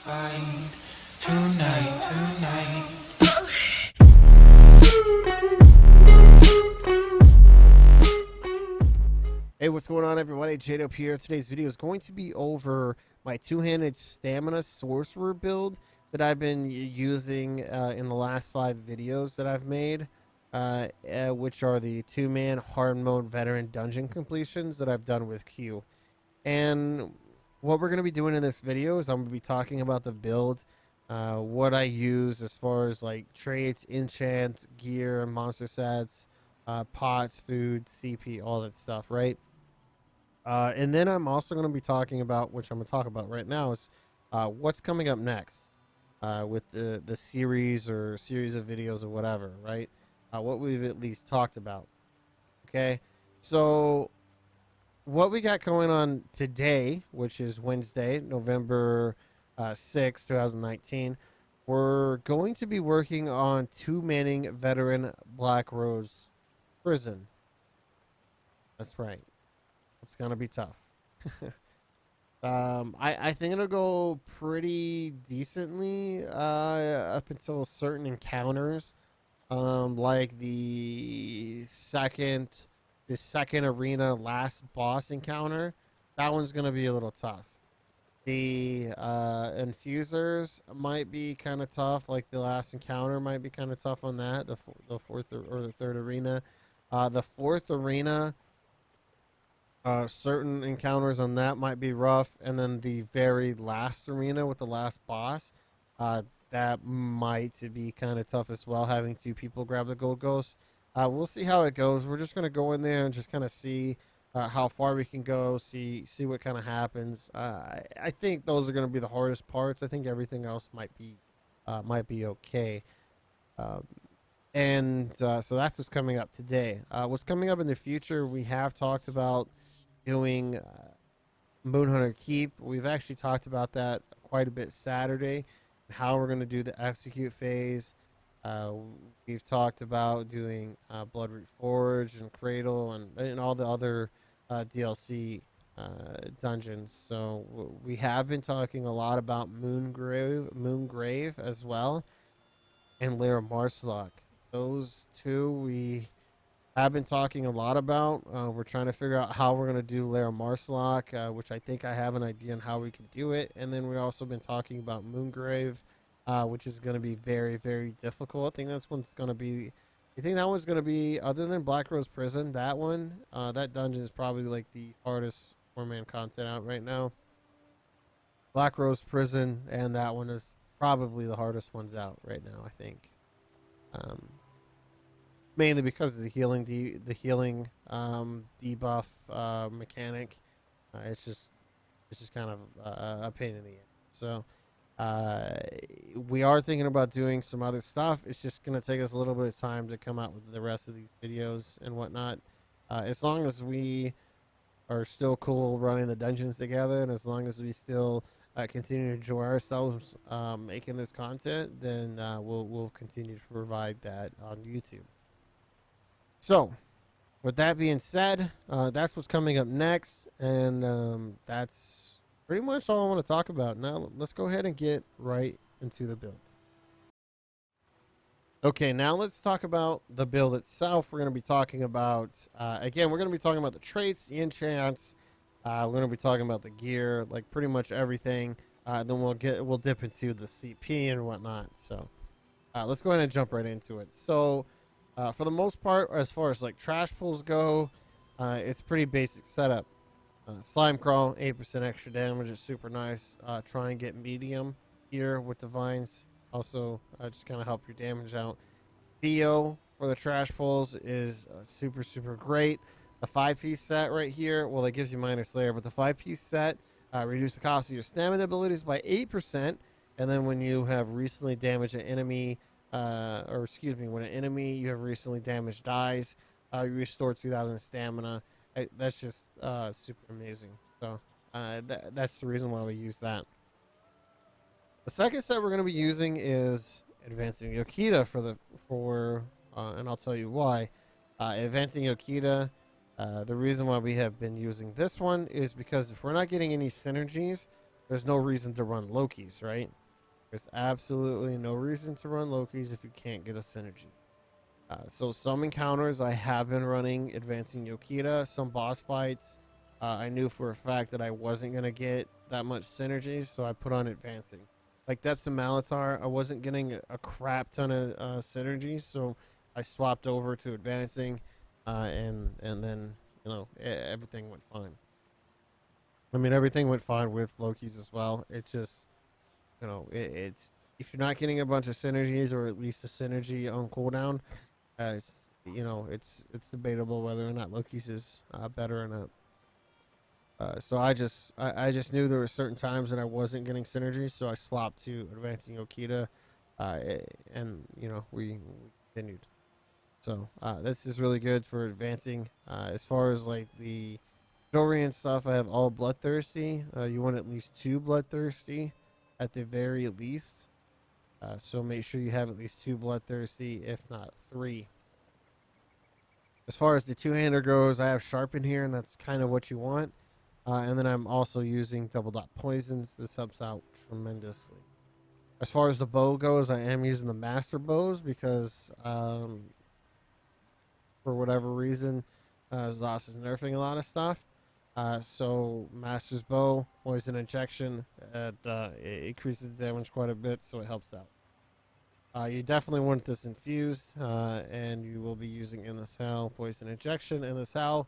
fight tonight. Hey, what's going on, everybody? Jade up here. Today's video is going to be over my two-handed stamina sorcerer build that I've been using in the last 5 videos that I've made, which are the 2-man hard mode veteran dungeon completions that I've done with Q. And what we're going to be doing in this video is I'm going to be talking about the build, what I use as far as like traits, enchants, gear, monster sets, pots, food, CP, all that stuff, right? And then I'm also going to be talking about, which I'm going to talk about right now, is what's coming up next with the series or series of videos or whatever, right? What we've at least talked about. Okay, so what we got going on today, which is Wednesday, November 6th, 2019, we're going to be working on 2-manning veteran Black Rose Prison. That's right. It's gonna be tough. I think it'll go pretty decently up until certain encounters, like the second arena last boss encounter. That one's gonna be a little tough. The infusers might be kind of tough. Like the last encounter might be kind of tough on that. The fourth or the third arena, the fourth arena. Certain encounters on that might be rough, and then the very last arena with the last boss, that might be kind of tough as well. Having 2 people grab the gold ghost, we'll see how it goes. We're just gonna go in there and just kind of see how far we can go. See what kind of happens. I think those are gonna be the hardest parts. I think everything else might be okay. So that's what's coming up today. What's coming up in the future? We have talked about doing Moonhunter Keep. We've actually talked about that quite a bit Saturday, and how we're going to do the execute phase. We've talked about doing Bloodroot Forge and Cradle and all the other DLC dungeons. So we have been talking a lot about Moongrave as well, and Lair of Marsalok. Those 2 we have been talking a lot about. We're trying to figure out how we're going to do Lair of Marsalok, which I think I have an idea on how we can do it. And then we've also been talking about Moongrave, which is going to be very, very difficult. I think that's one's going to be. I think that one's going to be, other than Black Rose Prison, that one, that dungeon is probably like the hardest 4-man content out right now. Black Rose Prison, and that one is probably the hardest ones out right now, I think. Mainly because of the healing debuff mechanic. It's just kind of a pain in the ass. So we are thinking about doing some other stuff. It's just going to take us a little bit of time to come out with the rest of these videos and whatnot. As long as we are still cool running the dungeons together, and as long as we still continue to enjoy ourselves making this content, then we'll continue to provide that on YouTube. So, with that being said, that's what's coming up next, and that's pretty much all I want to talk about. Now, let's go ahead and get right into the build. Okay, now let's talk about the build itself. We're going to be talking about, again, we're going to be talking about the traits, the enchants. We're going to be talking about the gear, like pretty much everything. Then we'll dip into the CP and whatnot. So, let's go ahead and jump right into it. So, for the most part, as far as like trash pulls go, it's pretty basic setup. Slime Crawl, 8% extra damage is super nice. Try and get medium here with the vines. Also, just kind of help your damage out. Theo for the trash pulls is super, super great. The 5-piece set right here, well, it gives you minor slayer, but the 5-piece set reduce the cost of your stamina abilities by 8%. And then when you have recently damaged an enemy, when an enemy you have recently damaged dies, you restore 2,000 stamina. That's just super amazing. So that's the reason why we use that. The second set we're going to be using is Advancing Yokita and I'll tell you why. Advancing Yokita, the reason why we have been using this one is because if we're not getting any synergies, there's no reason to run Lokis, right? There's absolutely no reason to run Lokis if you can't get a synergy. So some encounters I have been running advancing Yokita. Some boss fights I knew for a fact that I wasn't going to get that much synergies, so I put on advancing. Like Depths of Malatar, I wasn't getting a crap ton of synergies, so I swapped over to advancing, and then everything went fine. I mean, everything went fine with Loki's as well. It just it's if you're not getting a bunch of synergies or at least a synergy on cooldown, it's debatable whether or not Loki's is better or not. So I just knew there were certain times that I wasn't getting synergies, so I swapped to advancing Okita, and we continued. So this is really good for advancing. As far as like the story and stuff, I have all bloodthirsty. You want at least 2 bloodthirsty, at the very least. So make sure you have at least 2 bloodthirsty, if not 3. As far as the 2-hander goes, I have sharpen here, and that's kind of what you want. And then I'm also using double dot poisons. This helps out tremendously. As far as the bow goes, I am using the master bows because for whatever reason, Zos is nerfing a lot of stuff. So master's bow, poison injection, it increases damage quite a bit, so it helps out. You definitely want this infused, and you will be using in the cell poison injection in the cell.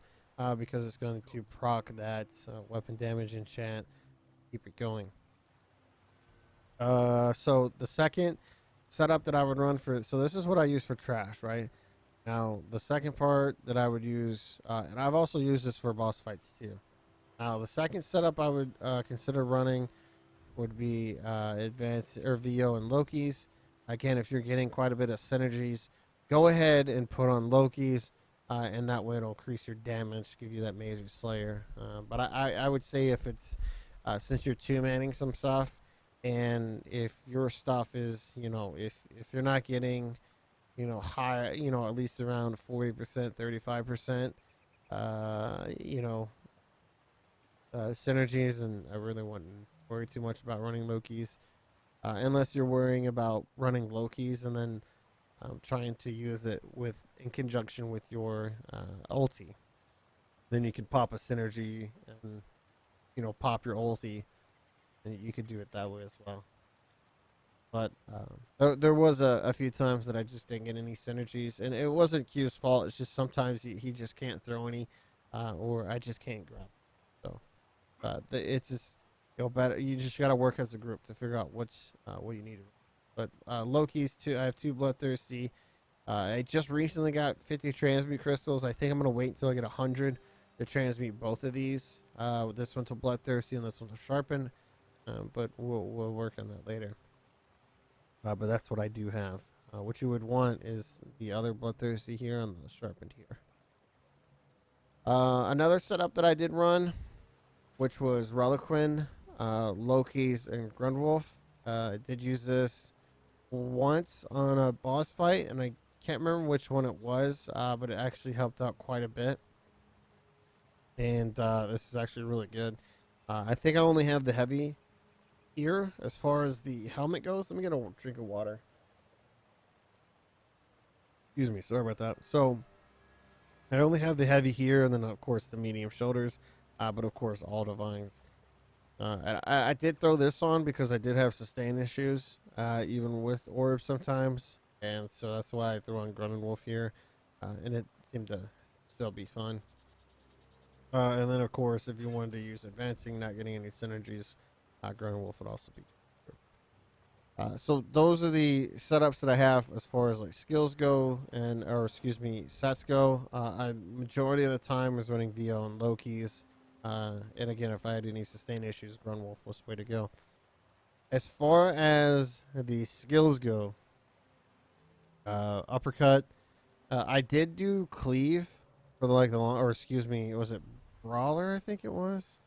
Because it's going to proc that weapon damage enchant, keep it going. So the second setup that I would run so this is what I use for trash, right? Now the second part that I would use, and I've also used this for boss fights too. Now the second setup I would consider running would be advanced or VO and Loki's. Again, if you're getting quite a bit of synergies, go ahead and put on Loki's. And that way it'll increase your damage, give you that major slayer. But I would say if it's since you're 2-manning some stuff, and if your stuff is if you're not getting high at least around 40%, 35% synergies, and I really wouldn't worry too much about running Loki's, unless you're worrying about running Loki's and then trying to use it in conjunction with your ulti. Then you can pop a synergy and pop your ulti, and you could do it that way as well. But there was a few times that I just didn't get any synergies, and it wasn't Q's fault. It's just sometimes he just can't throw any, or I just can't grab. So it's just better. You just gotta work as a group to figure out what you need. But Loki's too. I have 2 bloodthirsty. I just recently got 50 transmute crystals. I think I'm gonna wait until I get 100 to transmute both of these. This one to bloodthirsty and this one to sharpen. But we'll work on that later. But that's what I do have. What you would want is the other bloodthirsty here and the sharpened here. Another setup that I did run, which was Reliquin, Loki's, and Grundwolf. I did use this once on a boss fight, and I can't remember which one it was, but it actually helped out quite a bit. And this is actually really good. I think I only have the heavy here as far as the helmet goes. Let me get a drink of water. Excuse me, sorry about that. So I only have the heavy here, and then of course the medium shoulders, but of course all divines. I did throw this on because I did have sustain issues, even with orbs sometimes, and so that's why I threw on Grundwolf here, and it seemed to still be fun. And then of course, if you wanted to use advancing, not getting any synergies, Grundwolf would also be good. So those are the setups that I have as far as like skills go, sets go. Majority of the time is running VO and Loki's. And again, if I had any sustain issues, Grundwolf was the way to go. As far as the skills go, uppercut, I did do cleave for was it brawler? I think it was.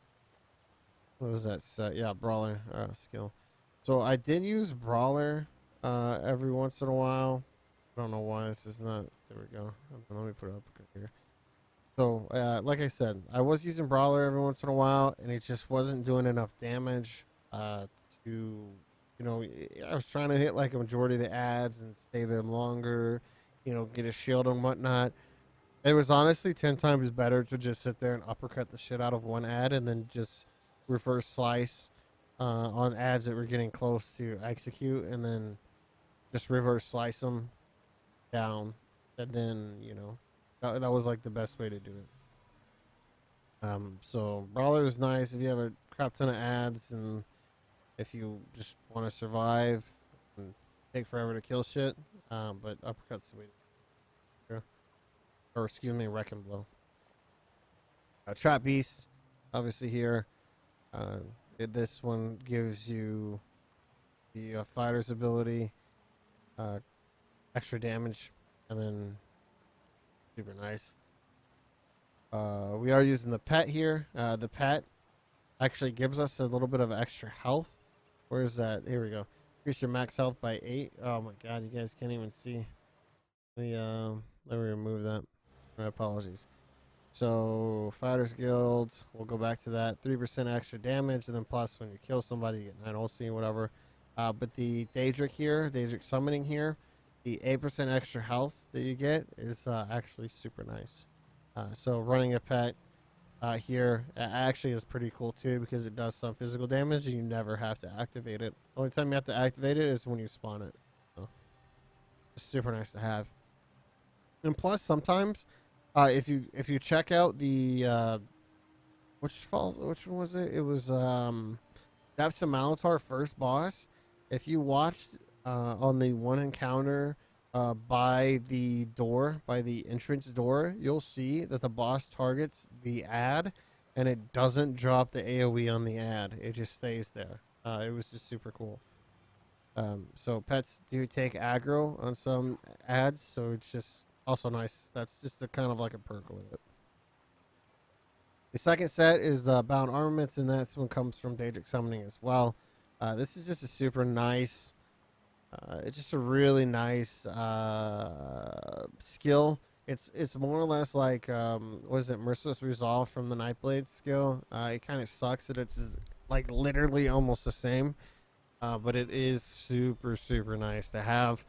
What was that set? Yeah, brawler skill. So I did use brawler every once in a while. I don't know why this is not. There we go. Let me put it up here. So, like I said, I was using brawler every once in a while, and it just wasn't doing enough damage uh, to, I was trying to hit like a majority of the ads and stay there longer, get a shield and whatnot. It was honestly 10 times better to just sit there and uppercut the shit out of one ad and then just reverse slice on ads that were getting close to execute, and then just reverse slice them down. And then, that was like the best way to do it. So Brawler is nice if you have a crap ton of ads and if you just want to survive and take forever to kill shit. But uppercut's the way to go. Or excuse me, Wreck and Blow. Trap Beast, obviously here. This one gives you the fighter's ability, extra damage, and then super nice. We are using the pet here. The pet actually gives us a little bit of extra health. Where is that? Here we go. Increase your max health by 8. Oh my god, you guys can't even see. Let me remove that. My apologies. So Fighters Guild, we'll go back to that. 3% extra damage, and then plus when you kill somebody, you get 9 ulti or whatever. But the Daedric here, Daedric summoning here, the 8% extra health that you get is actually super nice. So running a pet here actually is pretty cool too, because it does some physical damage and you never have to activate it. The only time you have to activate it is when you spawn it. So it's super nice to have. And plus sometimes if you check out the which one was it? It was Depths of Malatar first boss. If you watched on the one encounter by the door, by the entrance door, you'll see that the boss targets the ad and it doesn't drop the AoE on the ad. It just stays there. It was just super cool. So pets do take aggro on some ads, so it's just also nice. That's just a kind of like a perk with it. The second set is the Bound Armaments, and that's one comes from Daedric Summoning as well. This is just a super nice, it's just a really nice skill. It's more or less like, what is it, Merciless Resolve from the Nightblade skill. It kind of sucks that it's like literally almost the same, but it is super, super nice to have.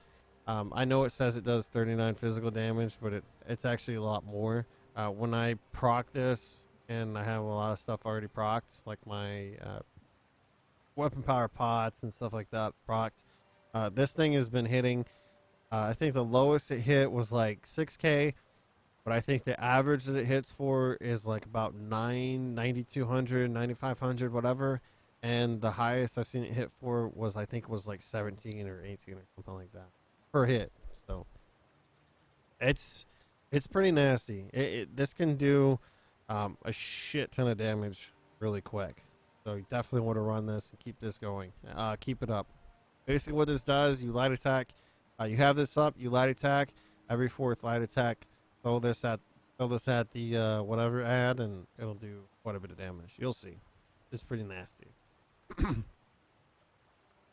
I know it says it does 39 physical damage, but it's actually a lot more. When I proc this, and I have a lot of stuff already procced, like my weapon power pots and stuff like that procced. This thing has been hitting, I think the lowest it hit was like 6k, but I think the average that it hits for is like about 9,200, 9,500, whatever. And the highest I've seen it hit for was, I think it was like 17 or 18 or something like that per hit. So it's pretty nasty. This can do a shit ton of damage really quick. So you definitely want to run this and keep this going. Keep it up. Basically what this does, you light attack. You have this up, you light attack. Every fourth light attack, throw this at the whatever ad, and it'll do quite a bit of damage. You'll see. It's pretty nasty.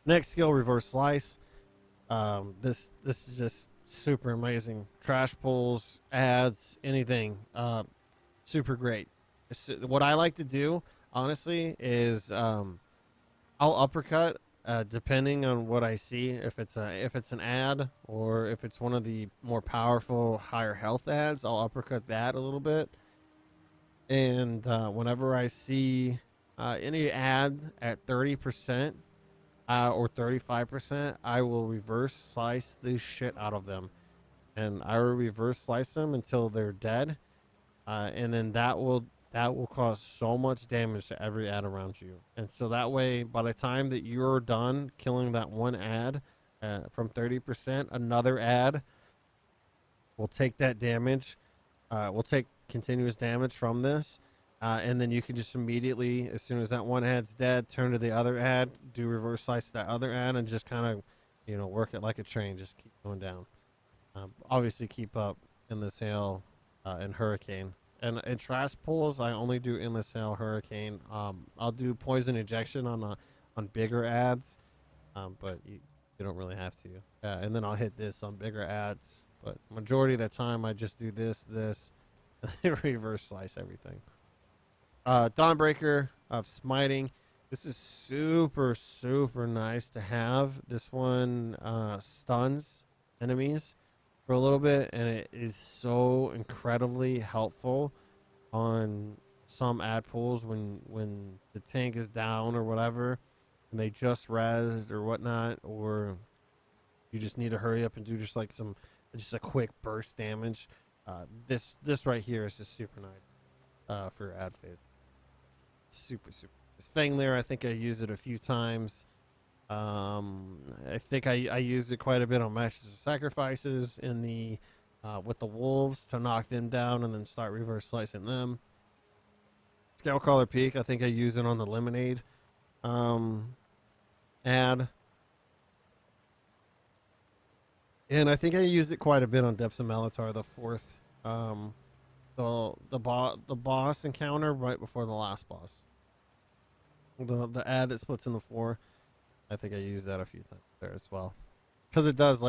Next skill, Reverse Slice. This is just super amazing. Trash pulls, ads, anything. Super great. What I like to do, honestly, is I'll uppercut depending on what I see. If it's an ad or if it's one of the more powerful, higher health ads, I'll uppercut that a little bit. And whenever I see any ad at 30% or 35%, I will reverse slice the shit out of them, and I will reverse slice them until they're dead. And then that will cause so much damage to every ad around you. And so that way, by the time that you're done killing that one ad from 30%, another ad will take that damage. Will take continuous damage from this. And then you can just immediately, as soon as that one ad's dead, turn to the other ad, do reverse slice that other ad, and just kind of, work it like a train. Just keep going down. Obviously, keep up in this hail and hurricane. And in trash pulls, I only do endless hail, hurricane. I'll do poison injection on bigger ads, but you don't really have to. And then I'll hit this on bigger ads. But majority of the time, I just do this, and then reverse slice everything. Dawnbreaker of Smiting. This is super, super nice to have. This one stuns enemies for a little bit, and it is so incredibly helpful on some ad pools when the tank is down or whatever, and they just rezzed or whatnot, or you just need to hurry up and do just a quick burst damage. This right here is just super nice for ad phase. Super super. This Fang there, I think I used it a few times. I think I used it quite a bit on Masters of Sacrifices in the with the wolves to knock them down and then start reverse slicing them. Scoutcaller Peak, I think I used it on the Lemonade ad. And I think I used it quite a bit on Depths of Melitar, the fourth, the boss encounter right before the last boss. The ad that splits into four. I think I used that a few times there as well, because it does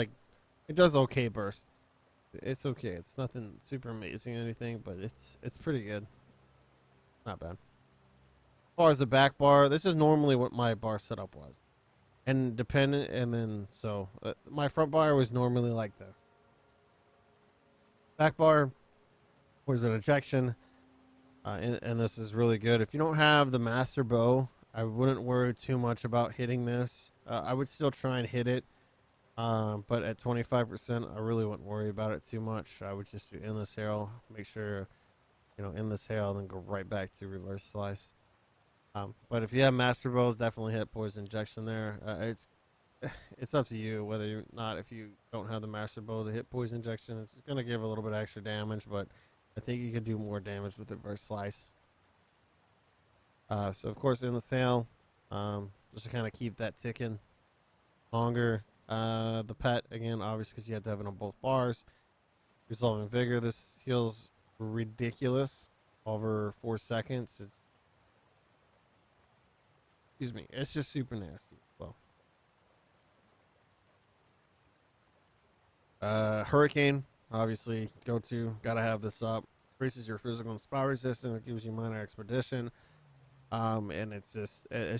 okay burst. It's okay. It's nothing super amazing or anything, but it's pretty good. Not bad. As far as the back bar, this is normally what my bar setup was, and dependent, and then my front bar was normally like this. Back bar was an ejection, and this is really good. If you don't have the master bow, I wouldn't worry too much about hitting this. I would still try and hit it, but at 25%, I really wouldn't worry about it too much. I would just do endless hail, make sure, endless hail, and then go right back to reverse slice. But if you have master bows, definitely hit poison injection there. It's up to you whether or not, if you don't have the master bow to hit poison injection, it's going to give a little bit of extra damage, but I think you could do more damage with reverse slice. So of course in the sail, just to kind of keep that ticking longer. The pet again, obviously, because you have to have it on both bars. Resolving vigor. This heals ridiculous over 4 seconds. It's just super nasty. Well, hurricane, obviously, gotta have this up. Increases your physical and spell resistance. It gives you minor expedition. And it's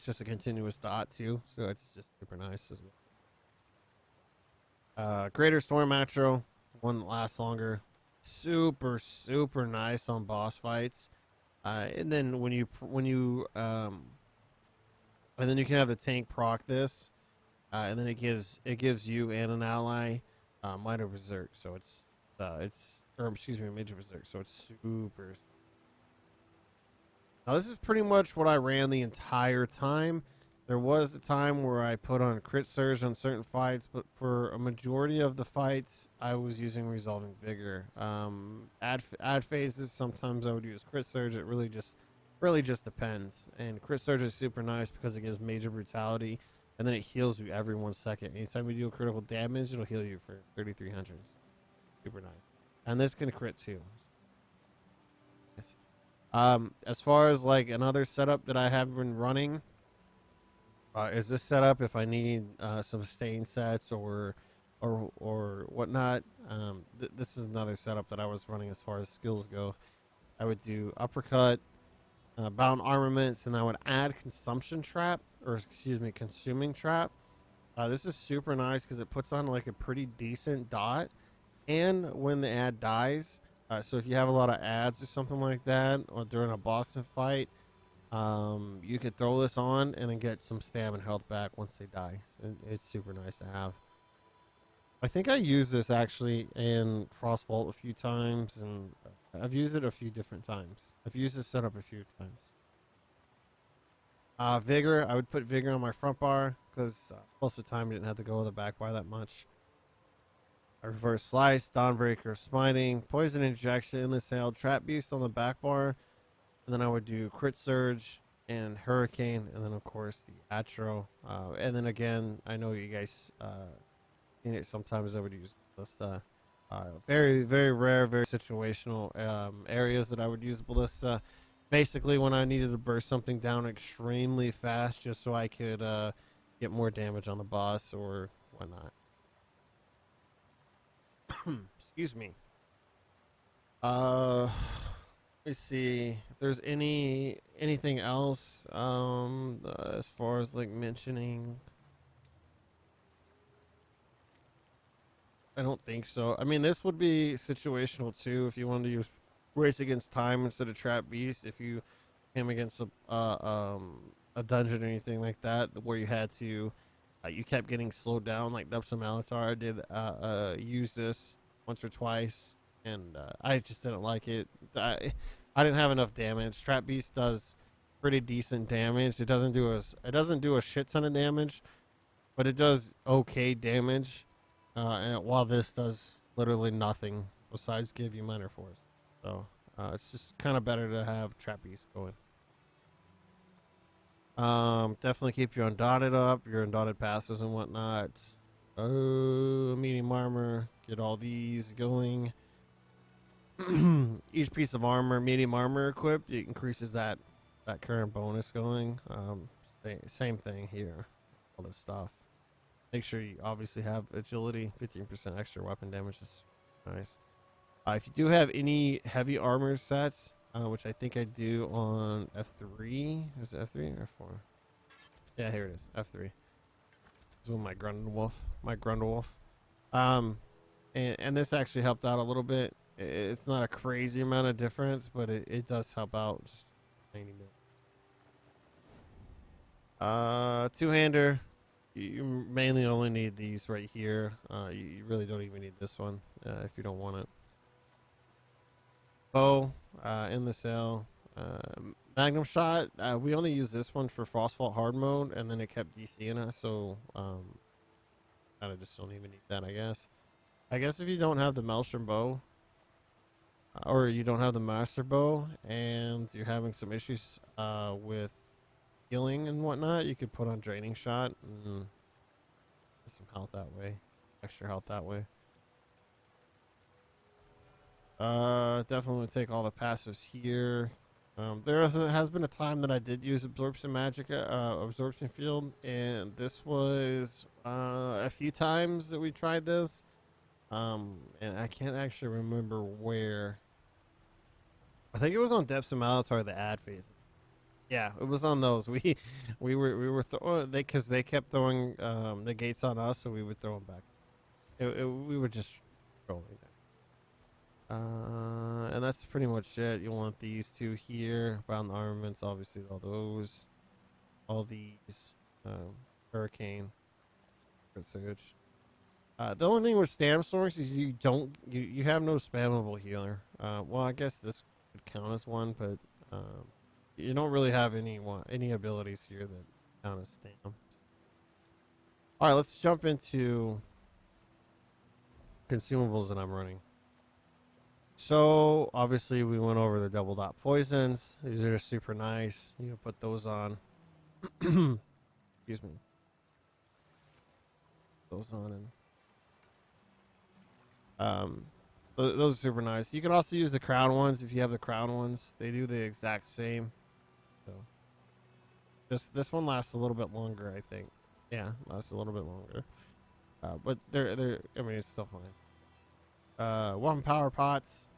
just a continuous dot too, so it's just super nice as well. Greater Storm Atro, one that lasts longer, super super nice on boss fights. And then and then you can have the tank proc this, and then it gives you and an ally minor berserk, so major berserk, so it's super. Now, this is pretty much what I ran the entire time. There was a time where I put on crit surge on certain fights, but for a majority of the fights, I was using resolving vigor. Ad phases, sometimes I would use crit surge. It really just depends. And crit surge is super nice because it gives major brutality, and then it heals you every 1 second. Anytime you do a critical damage, it'll heal you for 3,300. Super nice. And this can crit too. Nice. As far as like another setup that I have been running, is this setup if I need some stain sets or whatnot. This is another setup that I was running as far as skills go. I would do uppercut, bound armaments, and I would add consuming trap. This is super nice because it puts on like a pretty decent dot, and when the ad dies. So if you have a lot of ads or something like that, or during a boss fight, you could throw this on and then get some stam and health back once they die. So it's super nice to have. I think I used this actually in Frostvault a few times, and I've used it a few different times. I've used this setup a few times. Vigor, I would put Vigor on my front bar because most of the time you didn't have to go with the back bar that much. Reverse slice, Dawnbreaker, smiting, poison injection, endless hail, trap beast on the back bar, and then I would do crit surge and hurricane, and then of course the atro, and then again, I know you guys, sometimes I would use ballista. Very very rare, very situational areas that I would use ballista. Basically, when I needed to burst something down extremely fast, just so I could get more damage on the boss or whatnot. Excuse me. Let me see if there's anything else as far as like mentioning. I don't think so. I mean, this would be situational too if you wanted to use race against time instead of trap beast. If you came against a dungeon or anything like that where you had to you kept getting slowed down, like Dubson Malatar did use this once or twice, and I just didn't like it. I didn't have enough damage. Trap Beast does pretty decent damage. It doesn't do a shit ton of damage, but it does okay damage. And while this does literally nothing besides give you minor force, so it's just kind of better to have Trap Beast going. Definitely keep your Undaunted up, your Undaunted passes and whatnot. Oh, medium armor. Get all these going. Each piece of armor, medium armor equipped, it increases that current bonus going. Same thing here. All this stuff. Make sure you obviously have agility. 15% extra weapon damage is nice. If you do have any heavy armor sets, which I think I do on F3. Is it F3 or F4? Yeah, here it is. F3. This is with my Grundlewolf. And this actually helped out a little bit. It's not a crazy amount of difference, but it does help out. Just 90 minutes. Two-hander. You mainly only need these right here. You really don't even need this one if you don't want it. Bow in the sale. Magnum shot. We only use this one for Frostfault hard mode, and then it kept DCing us, so kind of just don't even need that, I guess. I guess if you don't have the Maelstrom bow, or you don't have the Master bow, and you're having some issues with healing and whatnot, you could put on Draining Shot and get some health that way, some extra health that way. Definitely would take all the passives here. There has been a time that I did use Absorption Magic, Absorption Field, and this was a few times that we tried this. And I can't actually remember where. I think it was on Depths of Malatar, the ad phase. Yeah, it was on those. We were because they kept throwing the gates on us, so we would throw them back. We were just trolling there. And that's pretty much it. You want these two here, Bound Armaments, obviously all these, Hurricane, Surge. The only thing with Stam Sorcs is you have no spammable healer. Well, I guess this would count as one, but you don't really have any abilities here that count as Stam. All right, let's jump into consumables that I'm running. So obviously we went over the double dot poisons. These are super nice. You can put those on. Excuse me. Those on and those are super nice. You can also use the crown ones if you have the crown ones. They do the exact same. So this one lasts a little bit longer, I think. Yeah, lasts a little bit longer. But they're I mean it's still fine. Weapon power pots.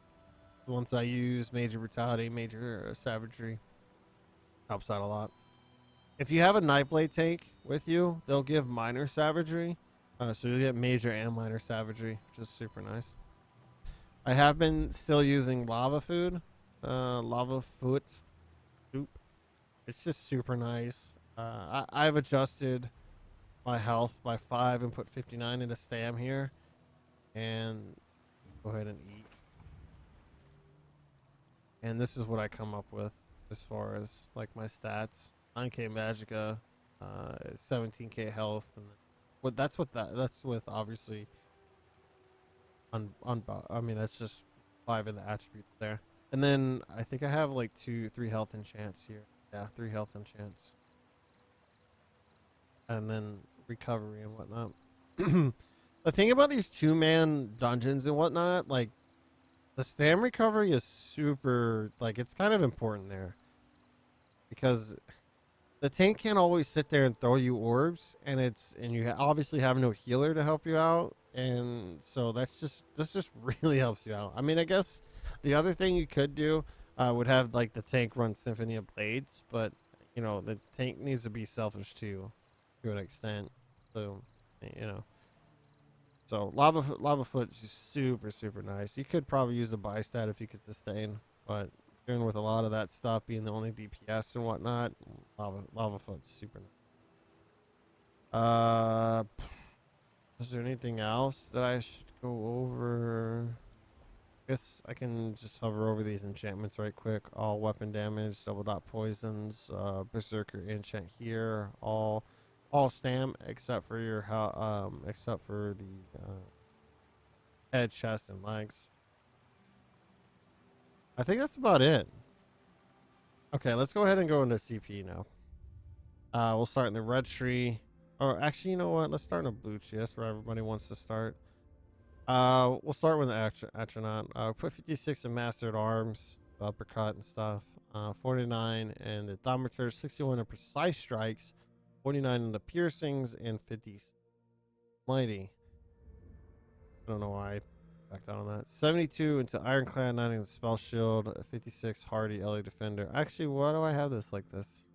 The ones I use, major brutality, major savagery. Helps out a lot. If you have a Nightblade tank with you, they'll give minor savagery. So you'll get major and minor savagery, which is super nice. I have been still using lava food. Lava foot soup. It's just super nice. I've adjusted my health by 5 and put 59 into Stam here. And go ahead and eat. And this is what I come up with as far as like my stats. 9k Magicka, 17k health, and that's with obviously I mean that's just 5 in the attributes there. And then I think I have like 3 health enchants here. Yeah, 3 health enchants. And then recovery and whatnot. The thing about these 2-man dungeons and whatnot, like the Stam recovery is super, like it's kind of important there. Because the tank can't always sit there and throw you orbs, and you obviously have no healer to help you out, and so this just really helps you out. I mean, I guess the other thing you could do, would have like the tank run Symphony of Blades, but you know the tank needs to be selfish too, to an extent. So, you know, so lava foot is just super nice. You could probably use the buy stat if you could sustain, but dealing with a lot of that stuff being the only DPS and whatnot, lava foot's super nice. Is there anything else that I should go over? Guess I can just hover over these enchantments right quick. All weapon damage, double dot poisons, berserker enchant here, all stam except for your except for the head, chest, and legs. I think that's about it. Okay, let's go ahead and go into CP now. We'll start in the red tree. Or actually, you know what? Let's start in a blue tree. That's where everybody wants to start. We'll start with the astronaut. Put 56 in mastered arms, uppercut and stuff. 49 and the thaumaturge, 61 in precise strikes, 49 in the piercings, and 50 mighty. I don't know why I backed down on that. 72 into ironclad, 9 in the spell shield, 56 hardy LA defender. Actually, why do I have this like this?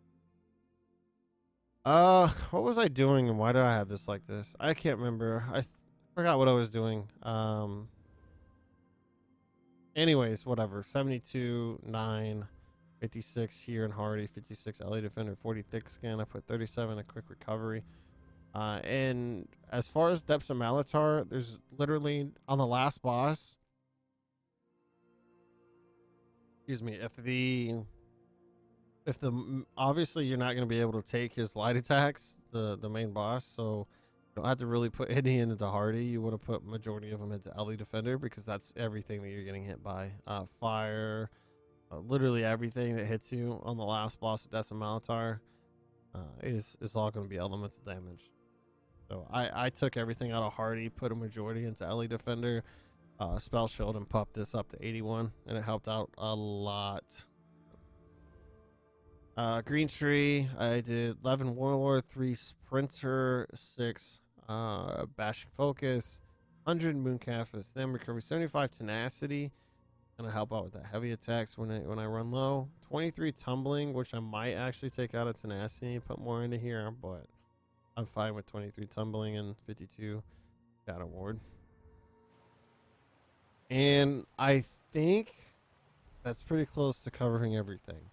What was I doing and why did I have this like this? I can't remember. I forgot what I was doing. Anyways, whatever. 72, 9, 56 here in hardy, 56 LA defender, 40 thick skin. I put 37 in quick recovery. And as far as depths of Malatar, there's literally on the last boss. Excuse me. If the obviously you're not going to be able to take his light attacks, the main boss, so you don't have to really put any into hardy. You want to put majority of them into LE defender because that's everything that you're getting hit by. Fire, literally everything that hits you on the last boss of Death of Malatar is all going to be elemental damage. So I took everything out of hardy, put a majority into LE defender, spell shield, and popped this up to 81, and it helped out a lot. Green tree, I did 11 warlord, 3 sprinter, 6 bashing focus, 100 mooncalf for the stam recovery, 75 tenacity, gonna help out with the heavy attacks when I run low. 23 tumbling, which I might actually take out of tenacity and put more into here, but I'm fine with 23 tumbling and 52 shadow ward. And I think that's pretty close to covering everything.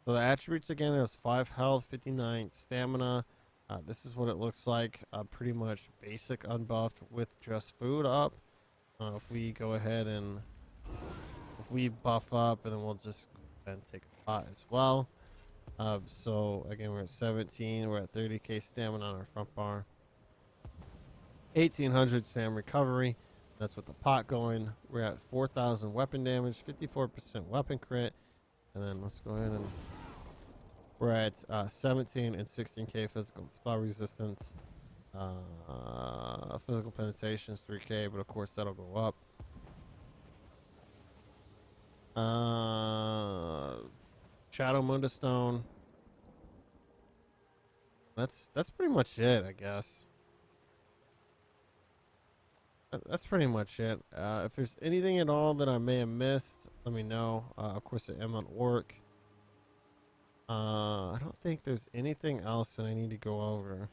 So the attributes again is 5 health, 59 stamina. This is what it looks like. Pretty much basic unbuffed with just food up. If we go ahead and if we buff up, and then we'll just go ahead and take a pot as well. So again, we're at 17. We're at 30k stamina on our front bar. 1800 stam recovery. That's with the pot going. We're at 4,000 weapon damage, 54% weapon crit. And then let's go ahead and we're at 17 and 16k physical spell resistance. Physical penetration is 3k, but of course that'll go up. Shadow Moonstone. That's pretty much it, I guess. That's pretty much it. If there's anything at all that I may have missed, let me know. Of course, I am on orc. I don't think there's anything else that I need to go over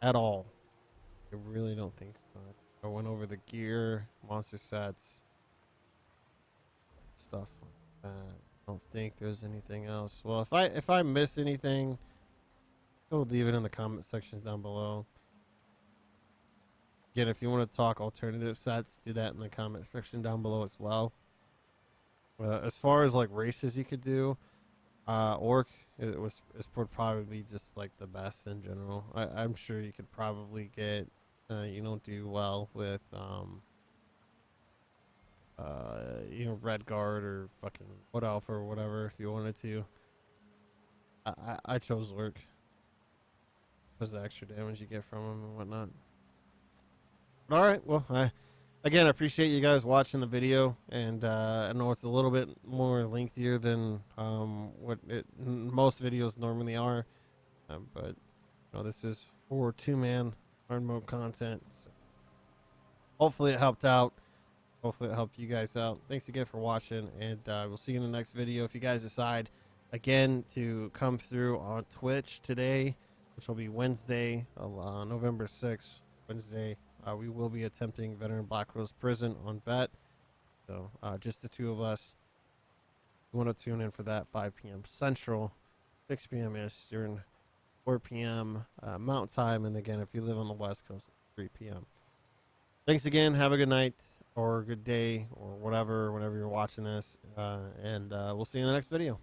at all. I really don't think so. I went over the gear, monster sets, stuff like that. I don't think there's anything else. Well, if I miss anything, go leave it in the comment sections down below. Again, if you want to talk alternative sets, do that in the comment section down below as well. As far as like races you could do, orc would probably be just like the best in general. I'm sure you could probably get you don't do well with red guard or fucking wood elf or whatever if you wanted to. I chose orc because the extra damage you get from them and whatnot. All right, well, again, I appreciate you guys watching the video, and I know it's a little bit more lengthier than what most videos normally are, but you know, this is for 2-man hard mode content. So hopefully it helped out. Hopefully it helped you guys out. Thanks again for watching, and we'll see you in the next video. If you guys decide again to come through on Twitch today, which will be Wednesday, November 6th, Wednesday, we will be attempting Veteran Black Rose Prison on Vet. So just the two of us. You want to tune in for that, 5 p.m. Central, 6 p.m. Eastern, 4 p.m. Mountain Time, and again, if you live on the West Coast, 3 p.m. Thanks again. Have a good night or a good day or whatever, whenever you're watching this, and we'll see you in the next video.